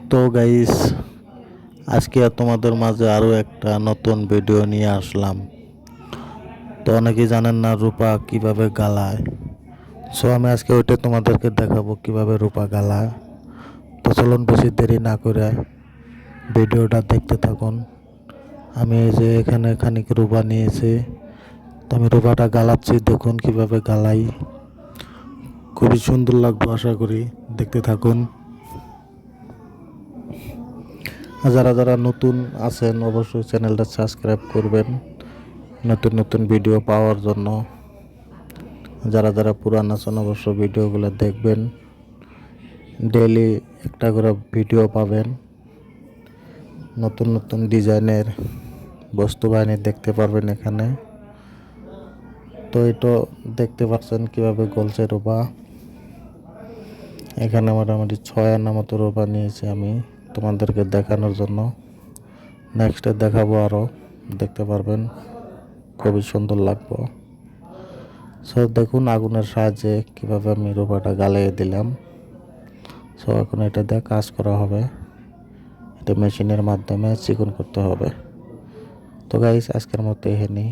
তো গাইস, আজকে তোমাদের মাঝে আরও একটা নতুন ভিডিও নিয়ে আসলাম। তো অনেকেই জানেন না রূপা কিভাবে গালায়। সো আমি আজকে ওইটা তোমাদেরকে দেখাবো কিভাবে রূপা গালায়। তো চলুন বেশি দেরি না করে ভিডিওটা দেখতে থাকুন। আমি এই যে এখানে খানিক রূপা নিয়েছি, তো আমি রূপাটা গালাচ্ছি, দেখুন কিভাবে গালাই। খুবই সুন্দর লাগবে, আশা করি দেখতে থাকুন। আর যারা যারা নতুন আছেন অবশ্যই চ্যানেলটা সাবস্ক্রাইব করবেন নতুন নতুন ভিডিও পাওয়ার জন্য। যারা যারা পুরান আছেন অবশ্যই ভিডিওগুলো দেখবেন, ডেইলি একটা করে ভিডিও পাবেন। নতুন নতুন ডিজাইনের বস্তু বাহিনী দেখতে পারবেন এখানে। তো এটা দেখতে পাচ্ছেন কিভাবে গলছে রূপা। এখানে মোটামুটি 6 আনা মতো রূপা নিয়েছি আমি তোমাদেরকে দেখানোর জন্য। নেক্সটে দেখাবো, আরও দেখতে পারবেন, খুবই সুন্দর লাগবে। সো দেখুন আগুনের সাহায্যে কীভাবে আমি রূপাটা গালিয়ে দিলাম। সো এখন এটা দিয়ে কাজ করা হবে, এটা মেশিনের মাধ্যমে চিকন করতে হবে। তো গাইস, আজকের মতো এখানেই।